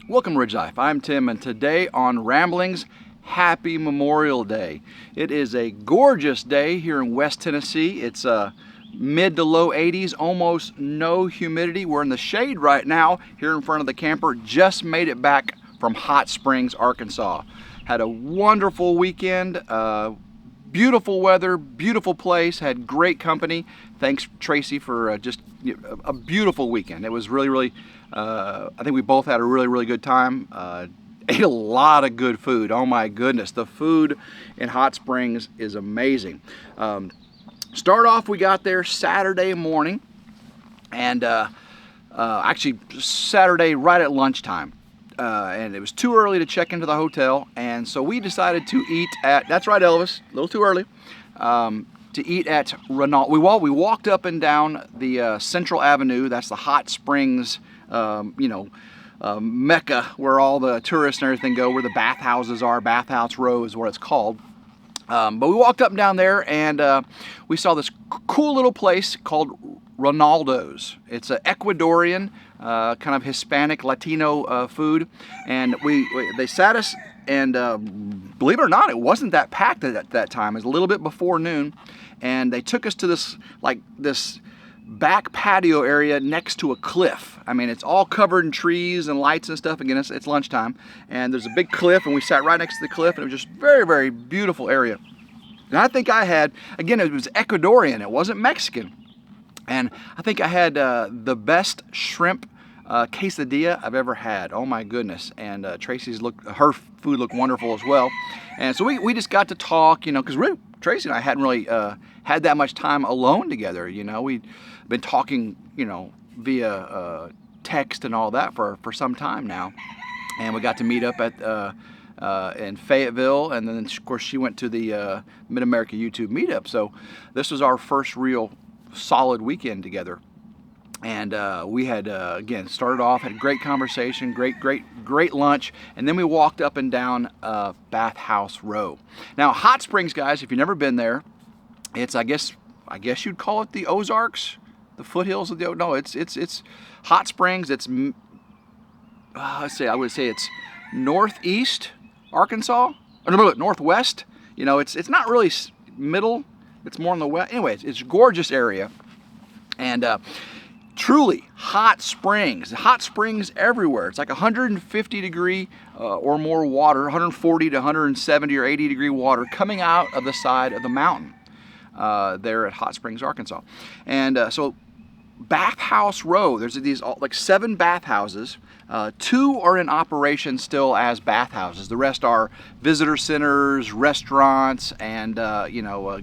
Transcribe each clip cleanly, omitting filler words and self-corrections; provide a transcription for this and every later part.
Welcome to RidgeLife. I'm Tim, and today on Ramblings, happy Memorial Day. It is a gorgeous day here in West Tennessee. It's mid to low 80s, almost no humidity. We're in the shade right now here in front of the camper. Just made it back from Hot Springs, Arkansas. Had a wonderful weekend. Beautiful weather, beautiful place, had great company. Thanks, Tracy, for just a beautiful weekend. It was really, I think we both had a really good time. Ate a lot of good food. Oh my goodness, the food in Hot Springs is amazing. Start off, we got there Saturday morning, and actually Saturday right at lunchtime. And it was too early to check into the hotel, and so we decided to eat at, that's right Elvis, a little too early, to eat at Renault. We walked up and down the Central Avenue. That's the Hot Springs, Mecca, where all the tourists and everything go, where the bathhouses are. Bathhouse Row is what it's called. But we walked up and down there, and we saw this cool little place called Ronaldo's. It's an Ecuadorian, kind of Hispanic, Latino food, and they sat us, and believe it or not, it wasn't that packed at that time. It was a little bit before noon, and they took us to this back patio area next to a cliff. I mean, it's all covered in trees and lights and stuff. Again, it's lunchtime, and there's a big cliff, and we sat right next to the cliff, and it was just very beautiful area. And I think I had, again, it was Ecuadorian, it wasn't Mexican. And I think I had the best shrimp quesadilla I've ever had. Oh my goodness. And Tracy's her food looked wonderful as well. And so we just got to talk, because Tracy and I hadn't really had that much time alone together. We'd been talking, via text and all that for some time now. And we got to meet up at in Fayetteville, and then of course she went to the Mid-America YouTube meetup. So this was our first real solid weekend together, and we had again started off, had a great conversation, great lunch, and then we walked up and down Bathhouse Row. Now, Hot Springs, guys, if you've never been there, it's I guess you'd call it the Ozarks, the foothills of the it's Hot Springs. It's I would say it's northeast Arkansas, or no, northwest. It's not really middle. It's more on the west. Anyway, it's a gorgeous area, and truly hot springs everywhere. It's like 150 degree or more water, 140 to 170 or 80 degree water coming out of the side of the mountain there at Hot Springs, Arkansas. And so Bathhouse Row, there's these like 7 bathhouses. 2 are in operation still as bathhouses. The rest are visitor centers, restaurants, and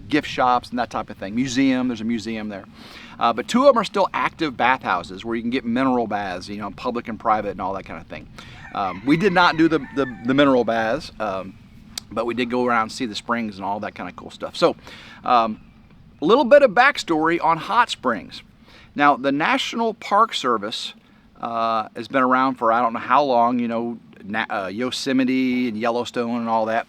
gift shops and that type of thing. Museum, there's a museum there. But 2 of them are still active bathhouses where you can get mineral baths, public and private and all that kind of thing. We did not do the mineral baths, but we did go around and see the springs and all that kind of cool stuff. So a little bit of backstory on Hot Springs. Now, the National Park Service has been around for I don't know how long, Yosemite and Yellowstone and all that.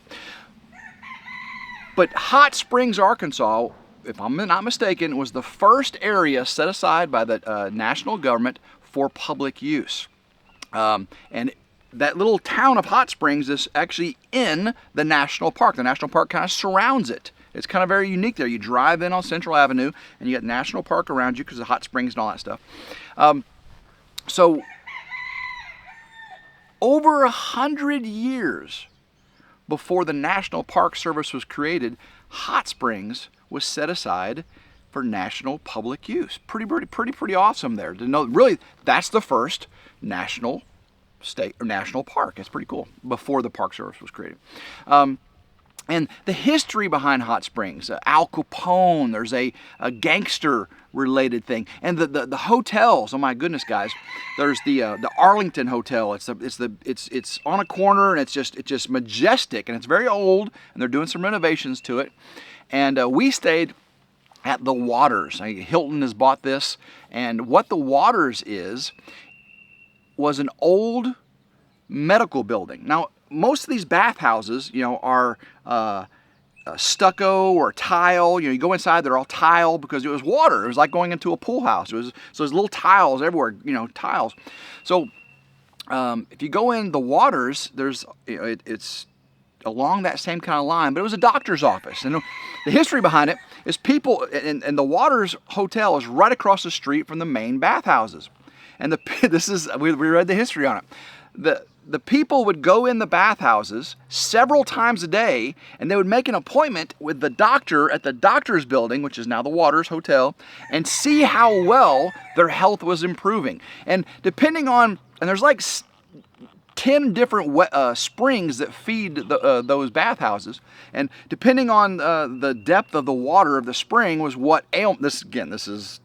But Hot Springs, Arkansas, if I'm not mistaken, was the first area set aside by the national government for public use. And that little town of Hot Springs is actually in the national park. The national park kind of surrounds it. It's kind of very unique there. You drive in on Central Avenue, and you got National Park around you because of Hot Springs and all that stuff. So over 100 years before the National Park Service was created, Hot Springs was set aside for national public use. Pretty awesome there to know. Really, that's the first national state or national park. It's pretty cool. Before the Park Service was created. And the history behind Hot Springs, Al Capone, there's a gangster related thing, and the hotels. Oh my goodness, guys! There's the Arlington Hotel. It's on a corner, and it's just majestic, and it's very old, and they're doing some renovations to it. And we stayed at the Waters. Hilton has bought this, and what the Waters was an old medical building. Now, most of these bathhouses, are stucco or tile. You go inside, they're all tile because it was water. It was like going into a pool house. So there's little tiles everywhere, tiles. So if you go in the waters, there's it's along that same kind of line, but it was a doctor's office. And the history behind it is people, and the Waters Hotel is right across the street from the main bathhouses. And we read the history on it. The people would go in the bathhouses several times a day, and they would make an appointment with the doctor at the doctor's building, which is now the Waters Hotel, and see how well their health was improving. And depending on, and there's like 10 different springs that feed those bathhouses, and depending on the depth of the water of the spring was what ailed this. Again, this is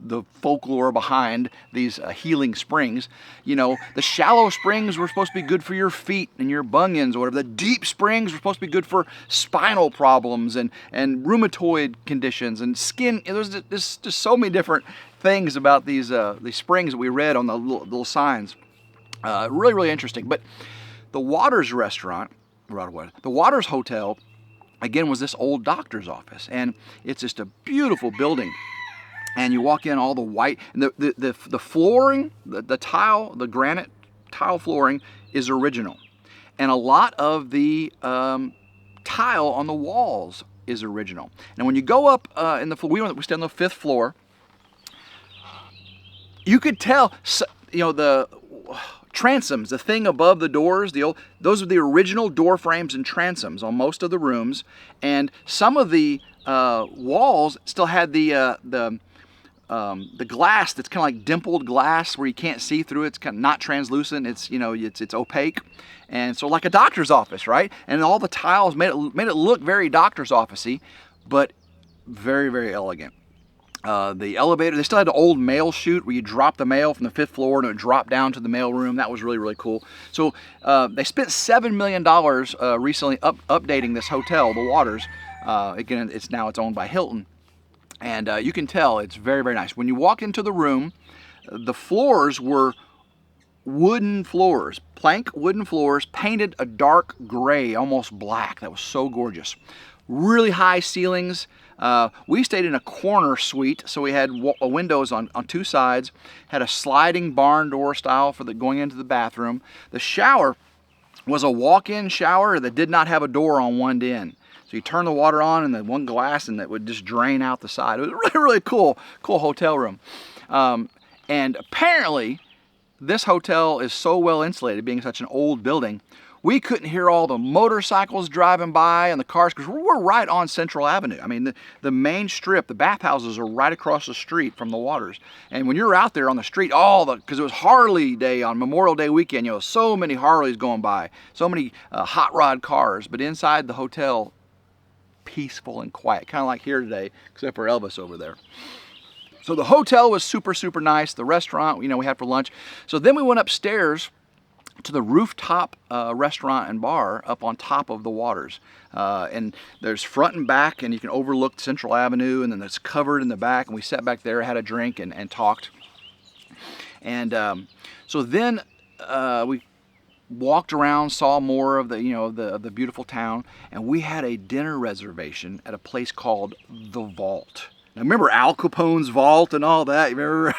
the folklore behind these healing springs. You know, the shallow springs were supposed to be good for your feet and your bunions or whatever. The deep springs were supposed to be good for spinal problems and rheumatoid conditions and skin. There's just so many different things about these springs that we read on the little signs. Really, really interesting. But the Waters restaurant, the Waters Hotel, again, was this old doctor's office. And it's just a beautiful building. And you walk in, all the white, and the flooring, the tile, the granite tile flooring is original. And a lot of the tile on the walls is original. And when you go up in the floor, we stayed on the 5th floor, you could tell, you know, the transoms, the thing above the doors, those are the original door frames and transoms on most of the rooms. And some of the walls still had the glass that's kind of like dimpled glass where you can't see through it. It's kind of not translucent. It's, you know, it's opaque, and so like a doctor's office, right? And all the tiles made it look very doctor's officey, but very, very elegant. The elevator, they still had an old mail chute where you drop the mail from the 5th floor and it would drop down to the mail room. That was really, really cool. So they spent $7 million recently updating this hotel, the Waters. Again, it's owned by Hilton. And you can tell it's very, very nice. When you walk into the room, the floors were wooden floors, plank wooden floors, painted a dark gray, almost black. That was so gorgeous. Really high ceilings. We stayed in a corner suite, so we had windows on 2 sides, had a sliding barn door style for going into the bathroom. The shower was a walk-in shower that did not have a door on one end. So you turn the water on and then one glass and it would just drain out the side. It was really, really cool hotel room. And apparently this hotel is so well insulated, being such an old building, we couldn't hear all the motorcycles driving by and the cars, because we're right on Central Avenue. I mean, the main strip, the bathhouses are right across the street from the Waters. And when you're out there on the street, because it was Harley Day on Memorial Day weekend, you know, so many Harleys going by, so many hot rod cars, but inside the hotel, peaceful and quiet, kind of like here today, except for Elvis over there. So the hotel was super, super nice. The restaurant, you know, we had for lunch. So then we went upstairs to the rooftop restaurant and bar up on top of the Waters. And there's front and back, and you can overlook Central Avenue, and then it's covered in the back. And we sat back there, had a drink, and talked. And so then we walked around, saw more of the beautiful town, and we had a dinner reservation at a place called The Vault. Now remember Al Capone's vault and all that, you remember?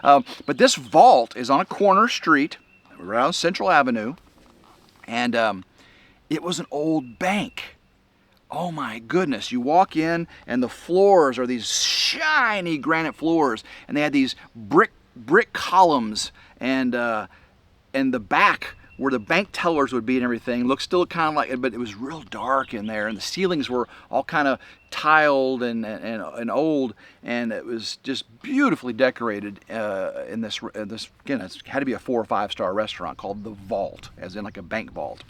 But this vault is on a corner street around Central Avenue, and it was an old bank. Oh my goodness, you walk in and the floors are these shiny granite floors, and they had these brick columns, and the back where the bank tellers would be and everything looked still kind of like, but it was real dark in there, and the ceilings were all kind of tiled and old, and it was just beautifully decorated in this again, it had to be a 4 or 5 star restaurant called The Vault, as in like a bank vault.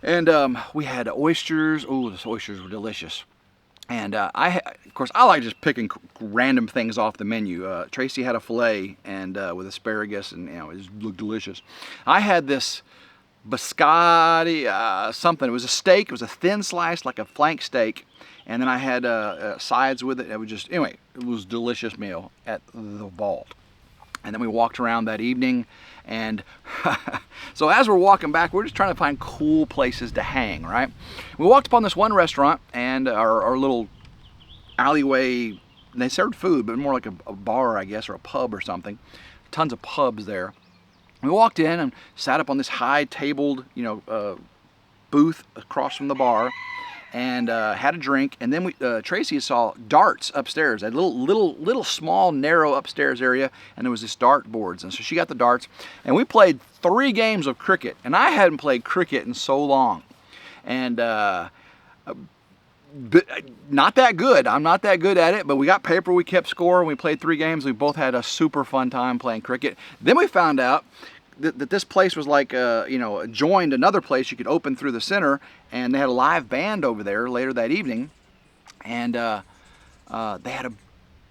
And we had oysters. Oh, those oysters were delicious. And of course, I like just picking random things off the menu. Tracy had a filet and with asparagus, and you know, it just looked delicious. I had this biscotti something. It was a steak. It was a thin slice, like a flank steak, and then I had sides with it. It was just, anyway, it was a delicious meal at The Vault. And then we walked around that evening, and so as we're walking back, we're just trying to find cool places to hang, right? We walked upon this one restaurant, and our little alleyway, they served food, but more like a bar, I guess, or a pub or something. Tons of pubs there. We walked in and sat up on this high tabled, booth across from the bar, and had a drink. And then Tracy saw darts upstairs, a little small narrow upstairs area, and there was this dart boards, and so she got the darts, and we played 3 games of cricket, and I hadn't played cricket in so long, and not that good. I'm not that good at it, but we got paper, we kept score, and we played 3 games. We both had a super fun time playing cricket. Then we found out that this place was like, joined another place you could open through the center, and they had a live band over there later that evening, and they had a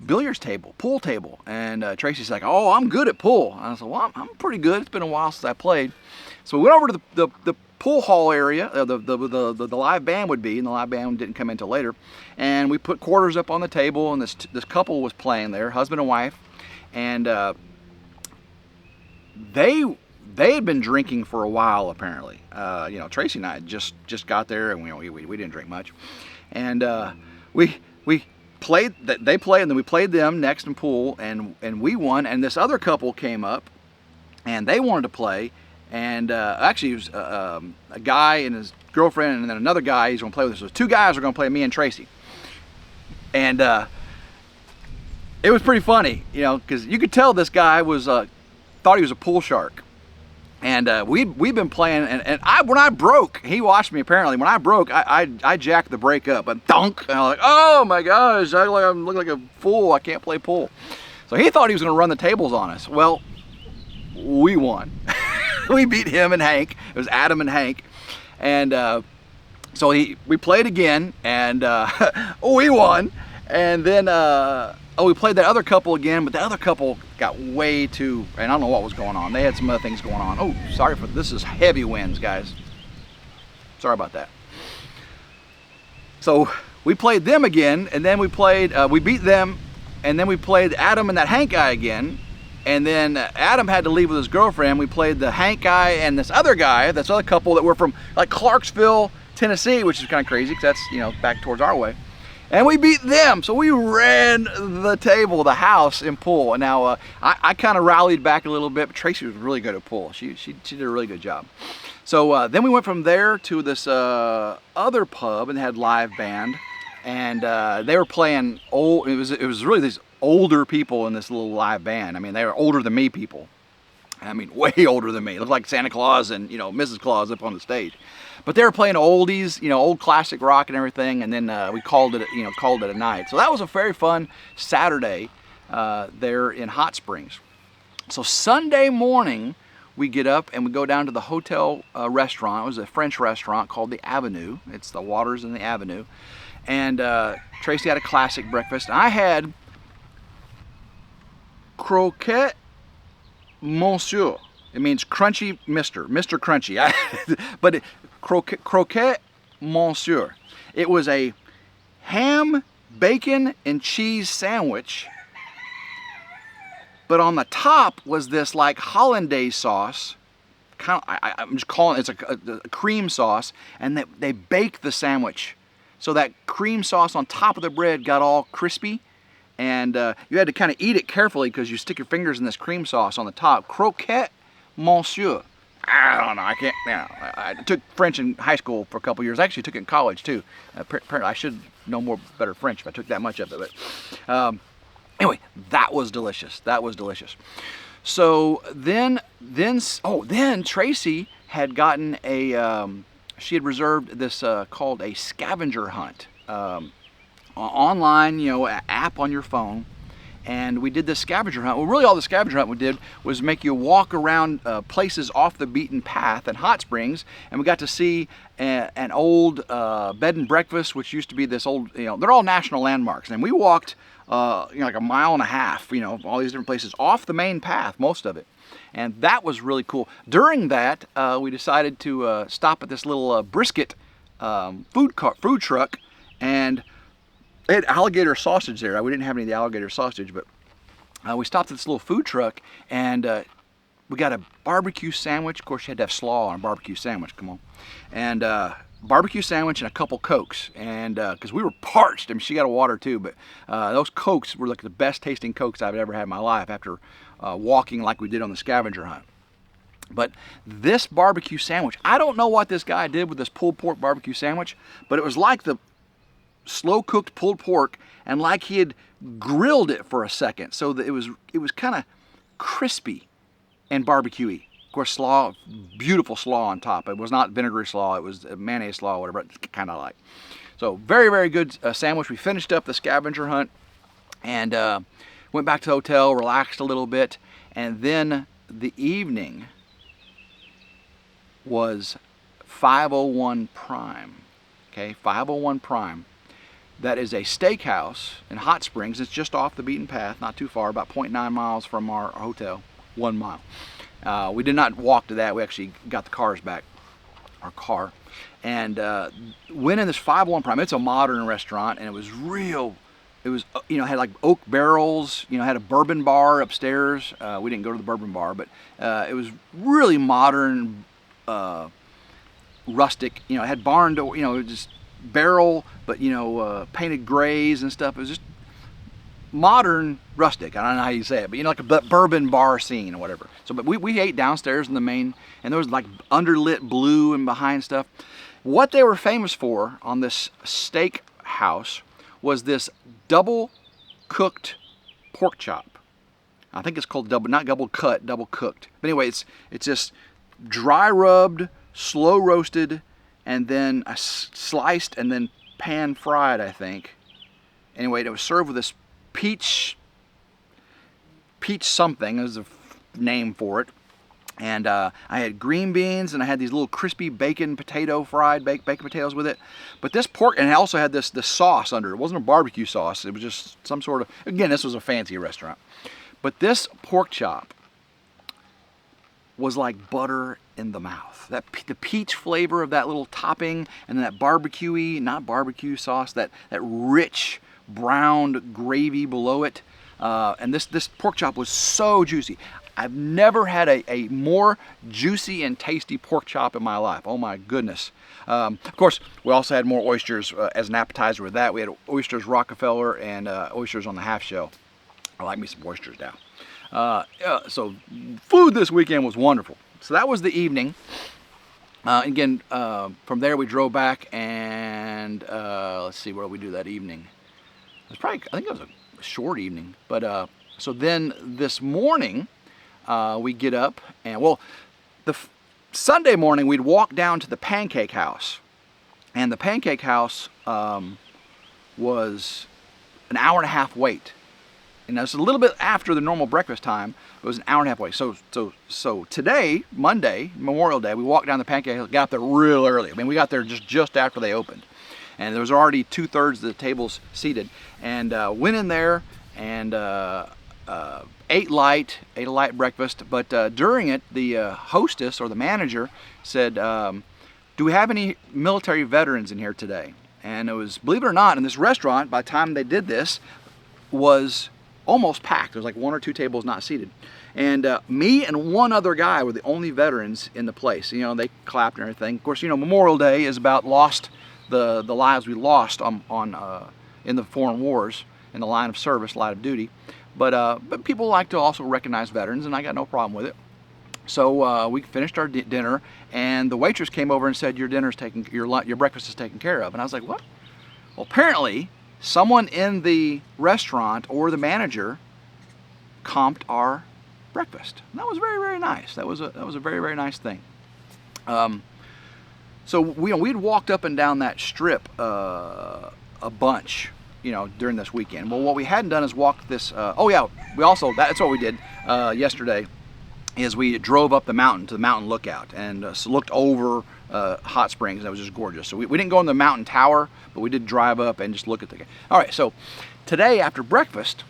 billiards table, pool table, and Tracy's like, oh, I'm good at pool. And I said, well, I'm pretty good. It's been a while since I played. So we went over to the pool hall area, the live band would be, and the live band didn't come in until later, and we put quarters up on the table, and this couple was playing there, husband and wife, and they had been drinking for a while apparently. Tracy and I just got there, and we didn't drink much, and we played. They played, and then we played them next in pool, and we won. And this other couple came up, and they wanted to play, and actually it was a guy and his girlfriend, and then another guy he's going to play with us. So 2 guys were going to play me and Tracy, and it was pretty funny, because you could tell this guy was thought he was a pool shark. And we've been playing, and when I broke, he watched me apparently. When I broke, I jacked the break up, and thunk, and I'm like, oh my gosh, I look like a fool. I can't play pool. So he thought he was going to run the tables on us. Well, we won. We beat him and Hank. It was Adam and Hank, and so we played again, and we won. And then we played that other couple again, but the other couple got way too, and I don't know what was going on. They had some other things going on. Oh, sorry for this. Is heavy winds, guys. Sorry about that. So we played them again, and then we beat them, and then we played Adam and that Hank guy again, and then Adam had to leave with his girlfriend. We played the Hank guy and this other couple that were from like Clarksville, Tennessee, which is kind of crazy because that's back towards our way. And we beat them, so we ran the table, the house in pool. And now I kind of rallied back a little bit, but Tracy was really good at pool. She did a really good job. So then we went from there to this other pub and had live band, and they were playing old. It was really these older people in this little live band. I mean, they were older than me people. I mean, way older than me. It looked like Santa Claus and Mrs. Claus up on the stage. But they were playing oldies, old classic rock and everything, and then we called it a night. So that was a very fun Saturday there in Hot Springs. So Sunday morning, we get up and we go down to the hotel restaurant. It was a French restaurant called the Avenue. It's the Waters in the Avenue. And Tracy had a classic breakfast. I had croquette monsieur. It means crunchy Mr. Crunchy. But croquette monsieur. It was a ham, bacon, and cheese sandwich, but on the top was this like hollandaise sauce. I'm just calling it, it's a cream sauce, and they baked the sandwich. So that cream sauce on top of the bread got all crispy, and you had to kind of eat it carefully because you stick your fingers in this cream sauce on the top. Croquette monsieur. I don't know. I can't. I took French in high school for a couple years. I actually took it in college too. Apparently, I should know better French if I took that much of it. But anyway, that was delicious. That was delicious. So then Tracy had gotten she had reserved this called a Scavenger Hunt online, app on your phone. And we did this scavenger hunt. Well, really all the scavenger hunt we did was make you walk around places off the beaten path in Hot Springs, and we got to see an old bed and breakfast, which used to be this old, they're all national landmarks. And we walked like a mile and a half, all these different places off the main path, most of it. And that was really cool. During that, we decided to stop at this little brisket food truck, and they had alligator sausage there. We didn't have any of the alligator sausage, but we stopped at this little food truck, and we got a barbecue sandwich. Of course, you had to have slaw on a barbecue sandwich. Come on. And barbecue sandwich and a couple Cokes. And because we were parched. I mean, she got a water too, but those Cokes were like the best tasting Cokes I've ever had in my life after walking like we did on the scavenger hunt. But this barbecue sandwich, I don't know what this guy did with this pulled pork barbecue sandwich, but it was like the slow cooked pulled pork, and like he had grilled it for a second, so that it was kind of crispy and barbecuey. Of course, slaw, beautiful slaw on top. It was not vinegary slaw, it was mayonnaise slaw, whatever, it's kind of like. So very, very good sandwich. We finished up the scavenger hunt and went back to the hotel, relaxed a little bit, and then the evening was 501 Prime. Okay, 501 Prime. That is a steakhouse in Hot Springs. It's just off the beaten path, not too far, about 0.9 miles from our hotel, 1 mile. We did not walk to that. We actually got the cars back, our car, and went in this 501 Prime. It's a modern restaurant, and it was real. It was, you know, had like oak barrels, you know, had a bourbon bar upstairs. We didn't go to the bourbon bar, but it was really modern, rustic. You know, it had barn door, you know, just barrel, but you know, painted grays and stuff. It was just modern, rustic. I don't know how you say it, but you know, like a bourbon bar scene or whatever. So, but we ate downstairs in the main, and there was like underlit blue and behind stuff. What they were famous for on this steak house was this double cooked pork chop. I think it's called double, not double cut, double cooked. But anyway, it's just dry rubbed, slow roasted, and then sliced and then pan fried, I think. Anyway, it was served with this peach something is a name for it. And I had green beans, and I had these little crispy bacon potato fried bacon potatoes with it. But this pork, and I also had this sauce under it. It wasn't a barbecue sauce. It was just some sort of, again, this was a fancy restaurant. But this pork chop was like butter in the mouth. The peach flavor of that little topping, and then that barbecuey, not barbecue sauce, that rich browned gravy below it. And this pork chop was so juicy. I've never had a more juicy and tasty pork chop in my life. Oh my goodness. Of course, we also had more oysters as an appetizer with that. We had oysters Rockefeller and oysters on the half shell. I like me some oysters now. So food this weekend was wonderful. So that was the evening. Again, from there we drove back, and let's see, what did we do that evening? It was probably, I think it was a short evening. But so then this morning, we get up, and well, Sunday morning we'd walk down to the Pancake House, and the Pancake House was an hour and a half wait. And it's a little bit after the normal breakfast time. It was an hour and a half wait. So today, Monday, Memorial Day, we walked down the Pancake House, got there real early. I mean, we got there just after they opened, and there was already 2/3 of the tables seated. And went in there and ate a light breakfast. But during it, the hostess or the manager said, "Do we have any military veterans in here today?" And it was, believe it or not, in this restaurant, by the time they did this, was almost packed. There was like 1 or 2 tables not seated. And me and one other guy were the only veterans in the place. You know, they clapped and everything. Of course, you know, Memorial Day is about the lives we lost in the foreign wars, in the line of service, line of duty. But people like to also recognize veterans, and I got no problem with it. So we finished our dinner, and the waitress came over and said, your breakfast is taken care of. And I was like, what? Well, apparently someone in the restaurant or the manager comped our breakfast. And that was very, very nice. That was a very, very nice thing. So we'd walked up and down that strip a bunch, you know, during this weekend. Well, what we hadn't done is walk this. Oh yeah, that's what we did yesterday. Is we drove up the mountain to the mountain lookout and looked over Hot Springs. That was just gorgeous. So we didn't go in the mountain tower, but we did drive up and just look at the. All right, so today after breakfast,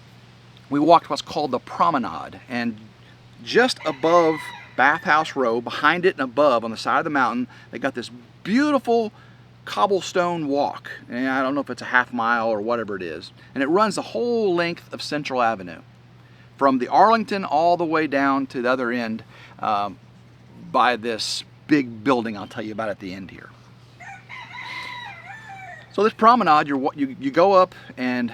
we walked what's called the Promenade, and just above Bathhouse Row, behind it and above on the side of the mountain, they got this beautiful cobblestone walk. And I don't know if it's a half mile or whatever it is, and it runs the whole length of Central Avenue, from the Arlington all the way down to the other end by this big building I'll tell you about at the end here. So this promenade, you go up, and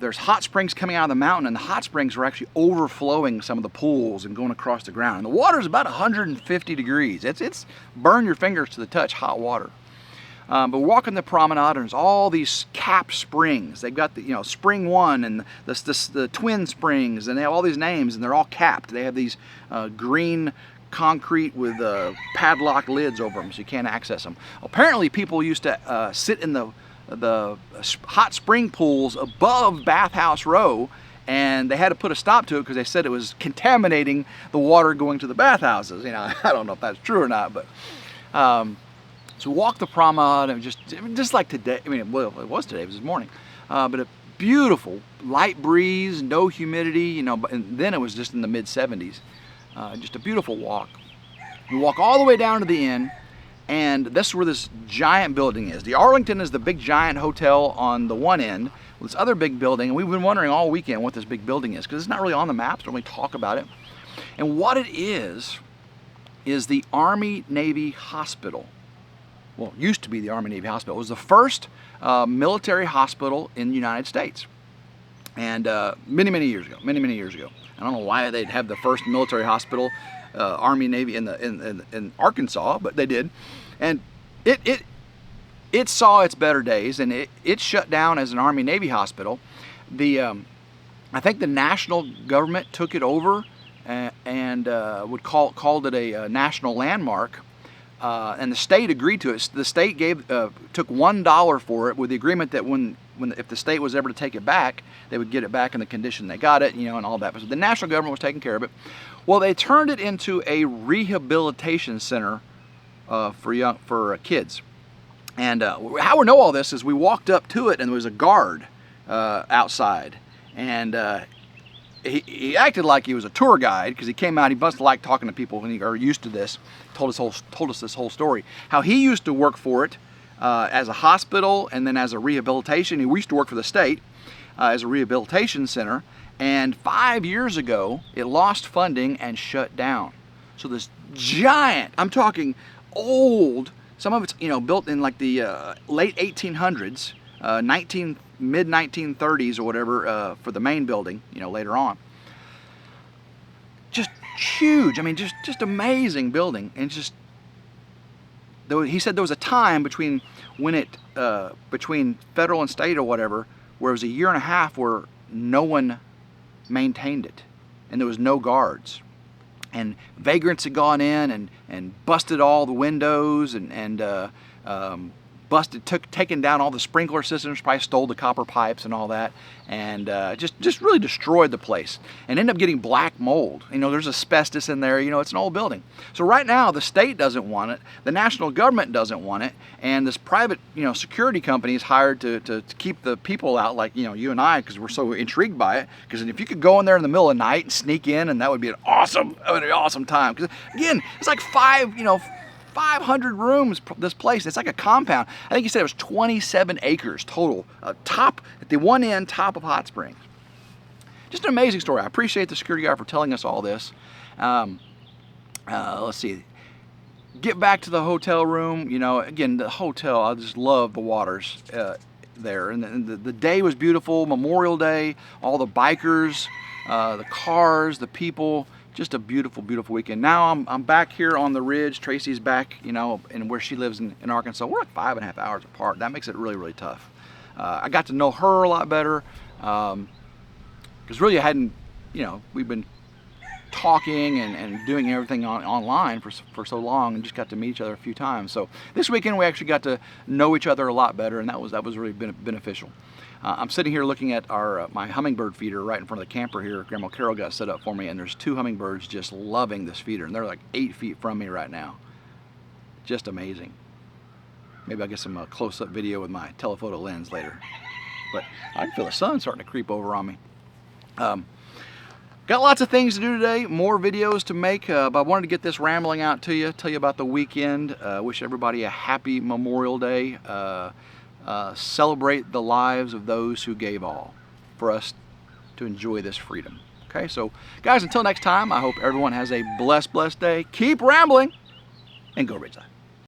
there's hot springs coming out of the mountain, and the hot springs are actually overflowing some of the pools and going across the ground. And the water is about 150 degrees. It's burn your fingers to the touch hot water. But we're walking the promenade, and there's all these capped springs. They've got the spring one and the twin springs, and they have all these names, and they're all capped. They have these green concrete with padlock lids over them, so you can't access them. Apparently, people used to sit in the hot spring pools above Bathhouse Row, and they had to put a stop to it because they said it was contaminating the water going to the bathhouses. I don't know if that's true or not, but so we walked the promenade, and just like today. Well, it was today. It was this morning, but a beautiful light breeze, no humidity. And then it was just in the mid 70s. Just a beautiful walk. We walk all the way down to the inn, and this is where this giant building is. The Arlington is the big giant hotel on the one end, with this other big building, and we've been wondering all weekend what this big building is, because it's not really on the maps, don't really talk about it. And what it is the Army-Navy Hospital. Well, it used to be the Army-Navy Hospital. It was the first military hospital in the United States, and many years ago. I don't know why they'd have the first military hospital, Army-Navy in Arkansas, but they did. And it saw its better days, and it shut down as an Army-Navy hospital. I think the national government took it over and called it a national landmark, and the state agreed to it. The state took $1 for it, with the agreement that if the state was ever to take it back, they would get it back in the condition they got it, and all that. But the national government was taking care of it. Well, they turned it into a rehabilitation center for kids. And how we know all this is we walked up to it, and there was a guard outside, and he acted like he was a tour guide, because he came out. He must have liked talking to people when he are used to this. Told us this whole story, how he used to work for it as a hospital, and then as a rehabilitation. He used to work for the state as a rehabilitation center, and 5 years ago it lost funding and shut down. So this giant, I'm talking old, some of it's built in like the late 1800s, mid 1930s or whatever, for the main building, later on. Just huge. Just amazing building. And he said there was a time between federal and state or whatever, where it was a year and a half where no one maintained it, and there was no guards, and vagrants had gone in and busted all the windows, and taken down all the sprinkler systems, probably stole the copper pipes and all that, and just really destroyed the place, and ended up getting black mold. There's asbestos in there. It's an old building. So right now the state doesn't want it, the national government doesn't want it, and this private security company is hired to keep the people out, like you and I, because we're so intrigued by it. Because if you could go in there in the middle of the night and sneak in, and that would be an awesome time. Because again, it's like 500 rooms, this place. It's like a compound. I think he said it was 27 acres total, top at the one end, top of Hot Springs. Just an amazing story. I appreciate the security guard for telling us all this. Let's see. Get back to the hotel room. Again, the hotel, I just love the waters there. And the day was beautiful. Memorial Day, all the bikers, the cars, the people. Just a beautiful, beautiful weekend. Now I'm back here on the ridge. Tracy's back, and where she lives in Arkansas. We're like 5.5 hours apart. That makes it really, really tough. I got to know her a lot better, because really I hadn't, we've been talking and doing everything online for so long, and just got to meet each other a few times. So this weekend we actually got to know each other a lot better, and that was really beneficial. I'm sitting here looking at my hummingbird feeder right in front of the camper here. Grandma Carol got set up for me, and there's 2 hummingbirds just loving this feeder, and they're like 8 feet from me right now. Just amazing. Maybe I'll get some close-up video with my telephoto lens later. But I can feel the sun starting to creep over on me. Got lots of things to do today, more videos to make, but I wanted to get this rambling out to you, tell you about the weekend. Wish everybody a happy Memorial Day. Celebrate the lives of those who gave all for us to enjoy this freedom. Okay, so guys, until next time, I hope everyone has a blessed day. Keep rambling, and go RidgeLife.